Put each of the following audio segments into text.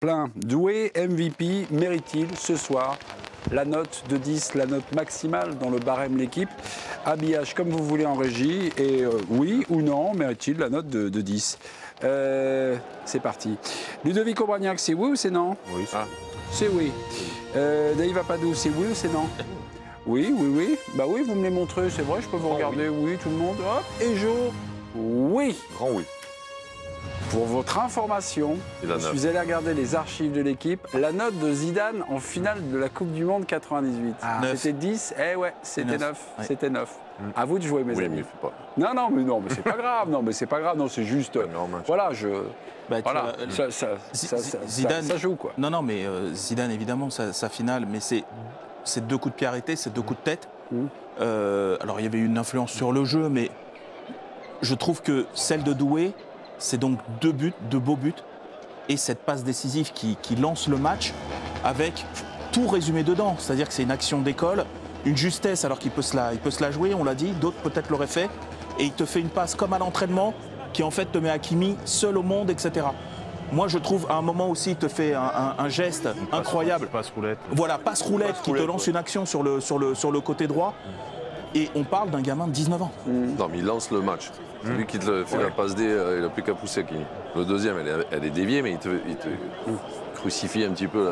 Plein. Doué, MVP, mérite-t-il ce soir la note de 10, la note maximale dans le barème l'équipe? Habillage comme vous voulez en régie. Et oui ou non, mérite-t-il la note de 10? C'est parti. Ludovic Aubragnac, c'est oui ou c'est non? Oui, c'est oui. Dave Apadou, c'est oui ou c'est non? Oui, oui, oui. Bah oui, vous me les montrez, c'est vrai, je peux vous regarder. Oui, tout le monde. Hop. Et Jo, oui. Grand oui. Pour votre information, je suis allé regarder les archives de l'équipe. La note de Zidane en finale de la Coupe du Monde 98. C'était 10. Eh ouais, c'était 9. Ouais. C'était 9. À vous de jouer, mes amis. Oui, mais il faut pas. Non, mais c'est pas grave. Non, mais c'est pas grave. Non, c'est juste. Voilà, Zidane, ça joue quoi. Non, mais Zidane, évidemment, sa finale, mais c'est deux coups de pied arrêtés, c'est deux coups de tête. Alors, il y avait une influence sur le jeu, mais je trouve que celle de Doué, c'est donc deux buts, deux beaux buts, et cette passe décisive qui lance le match avec tout résumé dedans. C'est-à-dire que c'est une action d'école, une justesse alors qu'il peut se la jouer, on l'a dit, d'autres peut-être l'auraient fait, et il te fait une passe comme à l'entraînement qui en fait te met Hakimi seul au monde, etc. Moi, je trouve, à un moment aussi, il te fait un geste incroyable. Passe roulette. Voilà, passe roulette qui te lance une action sur le côté droit. Et on parle d'un gamin de 19 ans. Non, mais il lance le match. C'est lui qui te fait la passe D, il n'a plus qu'à pousser. Le deuxième, elle est déviée, mais il te crucifie un petit peu.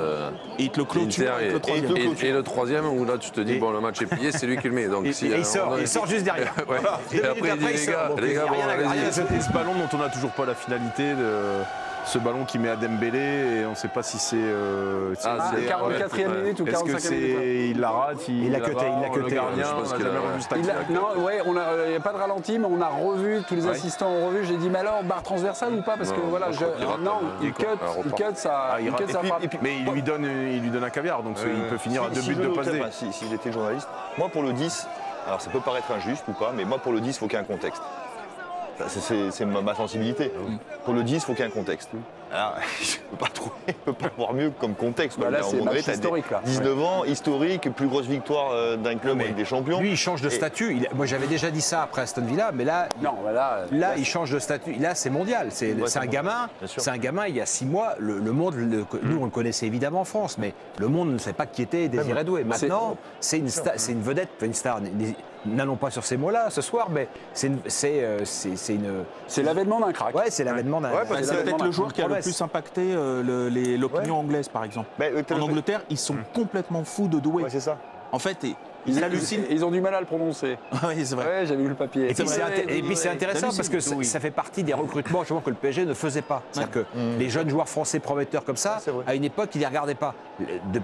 Et il te le clôture avec le troisième. Et le troisième, où là, tu te dis, bon, le match est plié, c'est lui qui le met. Donc, il sort juste derrière. Ouais. Et après, il dit, les gars, bon, allez-y. C'était ce ballon dont on n'a toujours pas la finalité. Ce ballon qui met à Dembélé et on ne sait pas si c'est... c'est 44e minute ou 45e minute. Est-ce que il la rate, il l'a cuté, le gardien, on n'a jamais revu ce tacle. Non, ouais, il n'y a pas de ralenti, mais on a revu, tous les assistants ont revu. J'ai dit, mais alors, barre transversale ou pas? Parce que voilà, il cut ça. Mais il lui donne un caviar, donc il peut finir à deux buts de passe D. S'il était journaliste, moi pour le 10, alors ça peut paraître injuste ou pas, mais moi pour le 10, il faut qu'il y ait un contexte. C'est ma sensibilité. Pour le 10, il faut qu'il y ait un contexte. Alors, je ne peux pas voir mieux comme contexte. Là, c'est match historique. 19 ans, historique, plus grosse victoire d'un club avec des champions. Lui, il change de statut. Moi, j'avais déjà dit ça après Aston Villa, mais là, il change de statut. Là, c'est mondial. C'est un gamin. C'est un gamin, il y a 6 mois, le monde, nous, on le connaissait évidemment en France, mais le monde ne savait pas qui était Désiré Doué. Maintenant, c'est une vedette, une star. N'allons pas sur ces mots-là ce soir, mais c'est l'avènement d'un crack. Ouais, c'est l'avènement d'un. C'est peut-être le joueur qui a le plus impacté l'opinion anglaise, par exemple. En Angleterre, ils sont complètement fous de Doué. Ouais, c'est ça. En fait, ils hallucinent. Ils ont du mal à le prononcer. Oui, c'est vrai. Ouais, j'avais vu le papier. Et puis c'est intéressant parce que ça fait partie des recrutements que le PSG ne faisait pas. C'est-à-dire que les jeunes joueurs français prometteurs comme ça, à une époque, ils ne les regardaient pas.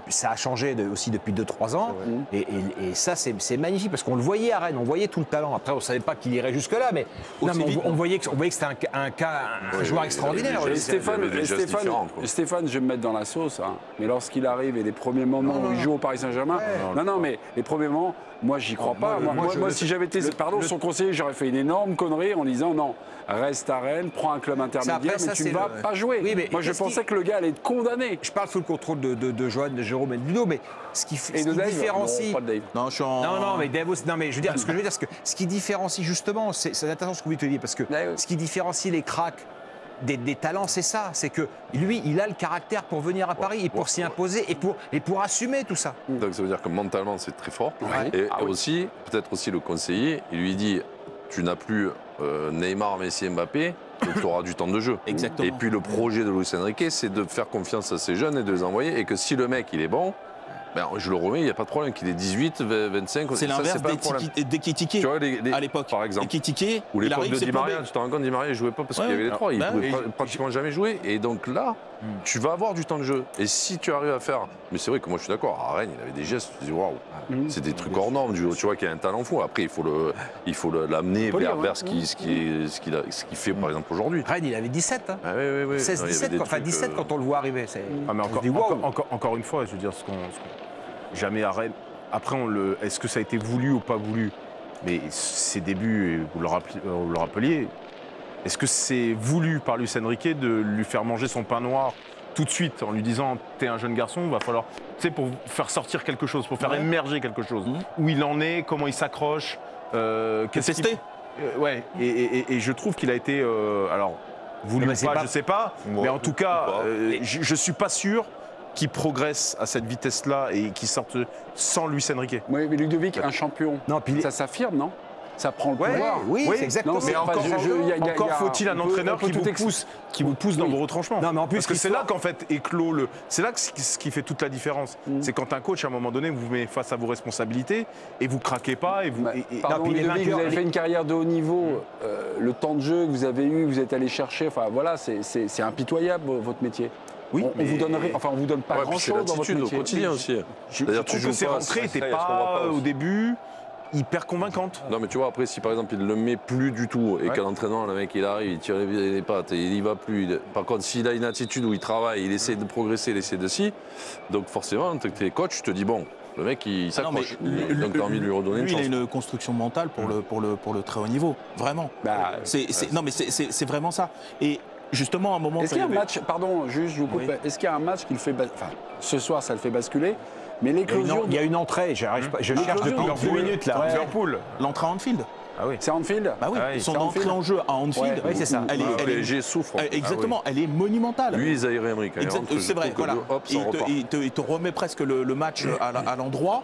Ça a changé aussi depuis 2-3 ans. Et ça, c'est magnifique parce qu'on le voyait à Rennes, on voyait tout le talent. Après, on ne savait pas qu'il irait jusque-là, mais on voyait que c'était un joueur extraordinaire. Stéphane, je vais me mettre dans la sauce, mais lorsqu'il arrive et les premiers moments où il joue au Paris Saint-Germain, non, mais les premiers moments, moi, j'y crois pas. Moi, si j'avais été son conseiller, j'aurais fait une énorme connerie en disant non, reste à Rennes, prends un club intermédiaire, mais tu ne vas pas jouer. Oui, mais moi, je pensais que le gars allait être condamné. Je parle sous le contrôle de Joanne, de Jérôme et de Ludo, mais ce qui différencie. Non, je suis en. Non, mais Dave aussi. Non, mais je veux dire, ce que je veux dire, c'est que ce qui différencie justement, c'est intéressant ce que vous te dites, parce que ce qui différencie les cracks des talents, c'est ça, c'est que lui, il a le caractère pour venir à Paris et pour s'y imposer et pour assumer tout ça. Donc ça veut dire que mentalement, c'est très fort. Et aussi, peut-être aussi le conseiller, il lui dit, tu n'as plus Neymar, Messi, Mbappé, donc tu auras du temps de jeu. Exactement. Et puis le projet de Luis Enrique, c'est de faire confiance à ces jeunes et de les envoyer, et que si le mec, il est bon, ben, je le remets, il n'y a pas de problème, qu'il ait 18, 25... C'est l'inverse d'Ekitike à l'époque. Par exemple. Ekitike, ou l'époque de Di Maria, tu te rends compte, Di Maria ne jouait pas parce qu'il y avait les trois, il ne pouvait pratiquement jamais jouer. Et donc là, tu vas avoir du temps de jeu. Et si tu arrives à faire... Mais c'est vrai que moi je suis d'accord, à Rennes, il avait des gestes, tu te dis waouh, c'est des trucs hors normes, tu vois qu'il y a un talent fou. Après, il faut l'amener vers ce qu'il fait par exemple aujourd'hui. Rennes, il avait 17, hein. 16-17, enfin 17 quand on le voit arriver. Mais encore une fois, je veux dire, jamais à Rennes. Après, est-ce que ça a été voulu ou pas voulu? Mais ses débuts, vous le rappeliez, est-ce que c'est voulu par Luis Enrique de lui faire manger son pain noir tout de suite en lui disant t'es un jeune garçon, il va falloir, tu sais, pour faire sortir quelque chose, pour faire émerger quelque chose, où il en est, comment il s'accroche, testé. Ouais, et je trouve qu'il a été, alors voulu mais ou c'est pas, pas- je sais pas. Ouais, Mais en tout cas, pas. je suis pas sûr qu'il progresse à cette vitesse-là et qu'il sorte sans Luis Enrique. Oui, mais Ludovic, un champion, Non, puis ça s'affirme, non? Ça prend le pouvoir. oui, c'est exactement. Non, Mais Enfin, encore, encore faut-il un entraîneur qui vous pousse dans vos retranchements. Non, mais en plus, Parce que c'est l'histoire- là qu'en fait éclot le. C'est là que ce qui fait toute la différence. C'est quand un coach, à un moment donné, vous met face à vos responsabilités et vous craquez pas et vous. Pardon, Non, puis les Ludovic, vainqueurs, vous avez les- fait une carrière de haut niveau, le temps de jeu que vous avez eu, vous êtes allé chercher, enfin voilà, c'est impitoyable votre métier. Oui, on vous donnerait, enfin on vous donne pas Ouais, puis c'est grand-chose dans votre l'attitude au métier. quotidien aussi. Je C'est-à-dire, tu trouve que joues ses pas. rentrées n'étaient ça, il se comprend pas pas au aussi. début hyper convaincantes. Non mais tu vois après si par exemple il le met plus du tout et Ouais. qu'à l'entraînement le mec il arrive, il tire les pattes et il y va plus. Par contre s'il a une attitude où il travaille, il essaie de progresser, il essaie de si, donc forcément t'es coach, tu te dis bon, le mec il Ah non, mais s'accroche. Donc t'as envie de lui redonner une lui, il chance. a une construction mentale pour le très haut niveau, vraiment. Bah, Non, mais c'est vraiment ça. Et justement, à un moment. Est-ce qu'il y a un quand il y avait- match, pardon, juste je vous coupe, Oui. est-ce qu'il y a un match qui le fait, enfin ce soir ça le fait basculer, mais l'éclosion, Il y a une entrée, j'arrive pas, je cherche depuis Liverpool. 10 minutes là. Liverpool. L'entrée à Anfield. Ah oui. c'est Anfield. Bah oui, Ah oui, son c'est entrée Anfield. en jeu à Anfield, Ouais, c'est ça. elle est, Le elle est- PSG souffre. exactement, elle est monumentale. Lui ils ailleraient Henry quand il Exact, rentre, je c'est vrai, trouve que voilà. hop, ça repart. Il te remet presque le match à l'endroit.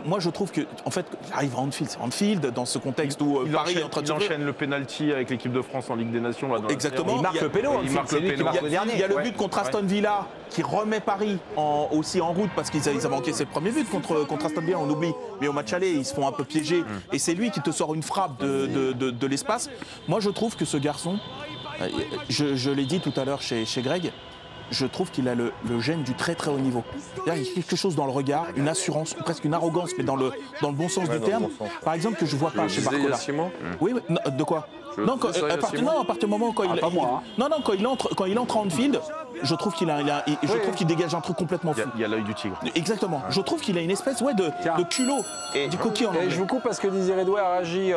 Moi, je trouve que, en fait, il arrive à Anfield. C'est Anfield, dans ce contexte où Paris est en train de il se enchaîne le penalty avec l'équipe de France en Ligue des Nations. Là, dans la Exactement. Il marque Il y a- le péno, il Anfield, marque c'est le lui qui péno. marque Il le y a, dernier. il y a le Ouais. but contre Aston Villa qui remet Paris aussi en route parce qu'ils avaient encaissé le premier but contre Aston Villa, on oublie. Mais au match aller, ils se font un peu piéger. Et c'est lui qui te sort une frappe de l'espace. Moi, je trouve que ce garçon, je l'ai dit tout à l'heure chez Greg, je trouve qu'il a le gène du très très haut niveau. C'est-à-dire, il y a quelque chose dans le regard, une assurance, ou presque une arrogance, mais dans le bon sens du dans le terme. bon sens. Par exemple, que je vois Je pas le chez disais il y a Barcola. 6 mois. Oui, oui. Non, de quoi Je non, disais ça il y a 6 mois. à partir du moment quand il pas moi, hein. non, quand il entre en Anfield, je trouve qu'il trouve qu'il dégage un truc complètement fou. Il y a l'œil du tigre. Exactement. Je trouve qu'il a une espèce Tiens. de culot, du coquille en Et anglais. je vous coupe parce que Désiré Doué a réagi,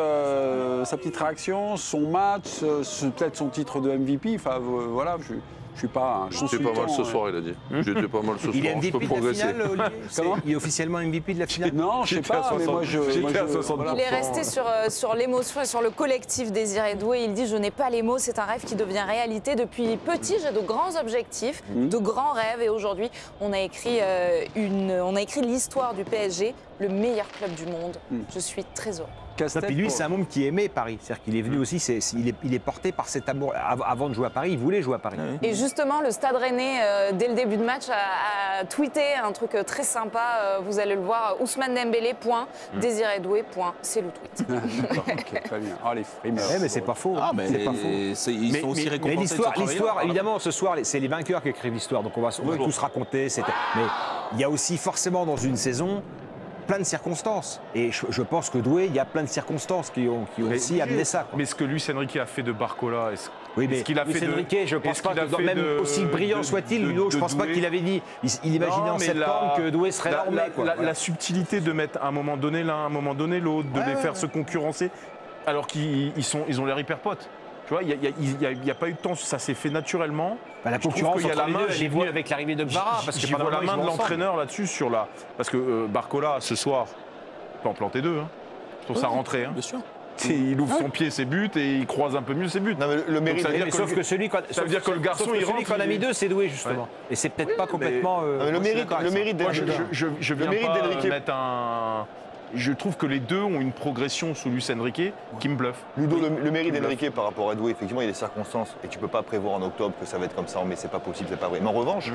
sa petite réaction, son match, peut-être son titre de MVP. Enfin voilà, je suis pas un J'étais pas mal ce consultant, soir il a dit. J'étais pas mal ce soir, Il est je peux MVP de la progresser. finale, Olivier Comment Il est officiellement MVP de la finale Non, je sais J'étais à pas, mais moi je. 60. moi, J'étais à je- 60. voilà. Il est resté sur l'émotion et sur le collectif Désiré Doué. Il dit « Je n'ai pas les mots, c'est un rêve qui devient réalité. Depuis petit, j'ai de grands objectifs, de grands rêves. Et aujourd'hui, on a écrit l'histoire du PSG, le meilleur club du monde. Je suis très heureux. Non, Casse-tête puis lui, pour- c'est un homme qui aimait Paris. C'est-à-dire qu'il est venu aussi, il est porté par cet amour. Avant de jouer à Paris, il voulait jouer à Paris. Et justement, le Stade Rennais, dès le début de match, a tweeté un truc très sympa. Vous allez le voir, Ousmane Dembélé, point, Désiré Doué, point. C'est le tweet. D'accord, ok, très bien. Oh, les frimeurs. Ouais, mais c'est pas faux. Ah, mais c'est pas faux. ils sont aussi Mais récompensés. l'histoire, de ce travail-là. évidemment, ce soir, c'est les vainqueurs qui écrivent l'histoire. Donc on va tous raconter. Mais il y a aussi forcément dans une saison plein de circonstances. Et je pense que Doué, il y a plein de circonstances qui ont aussi amené ça. quoi. Mais ce que Luis Enrique a fait de Barcola, Oui, mais est-ce qu'il a Luis fait de. Enrique, je pense est-ce pas qu'il a que, fait même de- aussi brillant de- soit-il, de- Ludo, je de pense pas Doué. qu'il avait dit. Il imaginait Non, en mais septembre que Doué serait l'armée. La subtilité de mettre à un moment donné l'un, à un moment donné l'autre, de les faire se concurrencer, alors qu'ils ont l'air hyper potes. Tu vois, il n'y a pas eu de temps, ça s'est fait naturellement. Bah, la Je trouve concurrence qu'il y a entre la les main, deux, elle j'y est vois- venue avec l'arrivée de Gbara. Parce que J'y vois pendant la un moment, main ils de jouent ensemble. l'entraîneur là-dessus sur la. Parce que Barcola, ce soir, peut en planter deux. Hein. Pour sa rentrée. Hein. Bien sûr. Il ouvre son pied, ses buts, et il croise un peu mieux ses buts. Non, mais le mérite. ça veut dire Mais que sauf le- que celui ça veut dire que le garçon, il rentre, qu'on a il mis est- deux, c'est Doué justement. Et c'est peut-être pas complètement. Non, mais le mérite Moi, je Le viens mérite pas d'Enrique. mettre un. Je trouve que les deux ont une progression sous Luis Enrique qui me bluffe. Ludo, le mérite d'Enrique par rapport à Doué, effectivement, il y a des circonstances et tu peux pas prévoir en octobre que ça va être comme ça, mais c'est pas possible, c'est pas vrai. Mais en revanche,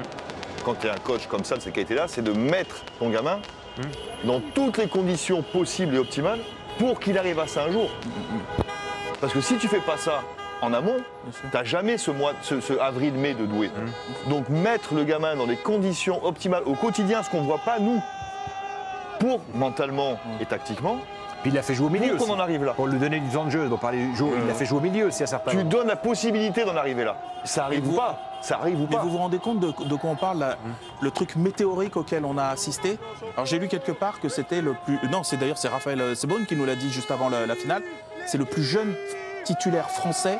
quand tu es un coach comme ça de cette qualité-là, c'est de mettre ton gamin dans toutes les conditions possibles et optimales pour qu'il arrive à ça un jour. Parce que si tu fais pas ça en amont, tu n'as jamais ce avril-mai de Doué. Donc mettre le gamin dans des conditions optimales au quotidien, ce qu'on ne voit pas nous, pour mentalement et tactiquement, Puis il l'a fait jouer au milieu pour aussi. qu'on en arrive là. Pour lui donner du temps de jeu, dont parlait il l'a fait jouer au milieu aussi à certains Tu moments. donnes la possibilité d'en arriver là. Ça arrive ou pas. Ça arrive ou Mais pas. vous vous rendez compte de quoi on parle, le truc météorique auquel on a assisté? Alors j'ai lu quelque part que c'était le plus... Non, c'est Raphaël Sebonne qui nous l'a dit juste avant la finale. C'est le plus jeune titulaire français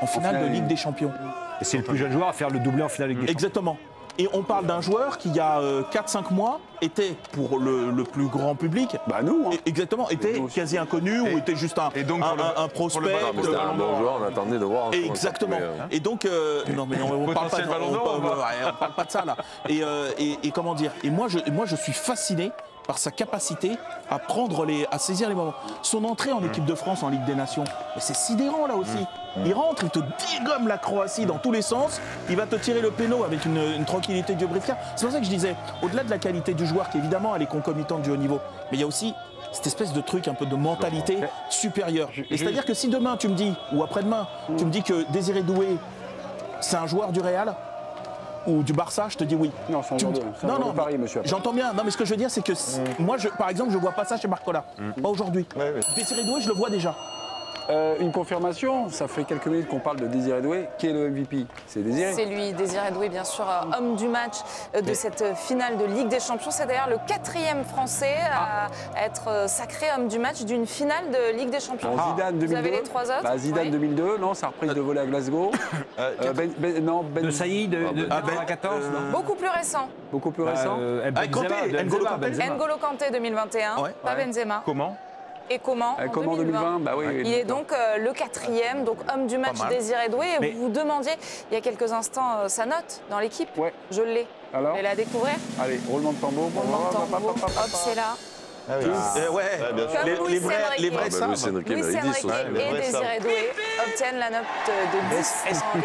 en finale de Ligue des Champions. Et c'est le plus jeune joueur à faire le doublé en finale de Ligue des Champions. Exactement. Et on parle d'un joueur qui, il y a 4-5 mois, était, pour le plus grand public, nous, hein. Exactement, était quasi inconnu ou était juste un prospect. C'était un bon joueur, on attendait de voir. Exactement. Et donc, non mais on ne parle pas de ça là. Et comment dire? Et moi, je suis fasciné par sa capacité à saisir les moments. Son entrée en équipe de France en Ligue des Nations, c'est sidérant là aussi. Il rentre, il te dégomme la Croatie dans tous les sens, il va te tirer le péno avec une tranquillité Dieu briscard. C'est pour ça que je disais, au-delà de la qualité du joueur, qui évidemment elle est concomitante du haut niveau, mais il y a aussi cette espèce de truc un peu de mentalité supérieure. Et c'est-à-dire que si demain tu me dis, ou après-demain, tu me dis que Désiré Doué, c'est un joueur du Real, ou du Barça, je te dis oui. Non, c'est un joueur de Paris, monsieur. J'entends bien. Non, mais ce que je veux dire, c'est que moi, par exemple, je vois pas ça chez Barcola. Pas aujourd'hui. Désiré Doué, je le vois déjà. Une confirmation, ça fait quelques minutes qu'on parle de Désiré Doué. Qui est le MVP? C'est Désiré. C'est lui, Désiré Doué, bien sûr, homme du match de cette finale de Ligue des Champions. C'est d'ailleurs le 4e Français à être sacré homme du match d'une finale de Ligue des Champions. Zidane 2002. Vous avez les 3 autres? Zidane 2002, non, sa reprise de volley à Glasgow. De Saïd de 1994, non? Beaucoup plus récent. Beaucoup plus récent. N'Golo Kanté 2021, pas Benzema. Comment? Et comment en 2020, bah oui, Il est donc le 4e, donc homme du match Désiré Doué. Et vous vous demandiez il y a quelques instants sa note dans l'équipe. Ouais. Je l'ai. Alors Vous allez la découvrir. Allez, roulement de tambour. Hop, c'est là. Les vrais Luis Enrique Luis mérite 10 Enrique aussi. et Désiré Doué obtiennent la note de 10 en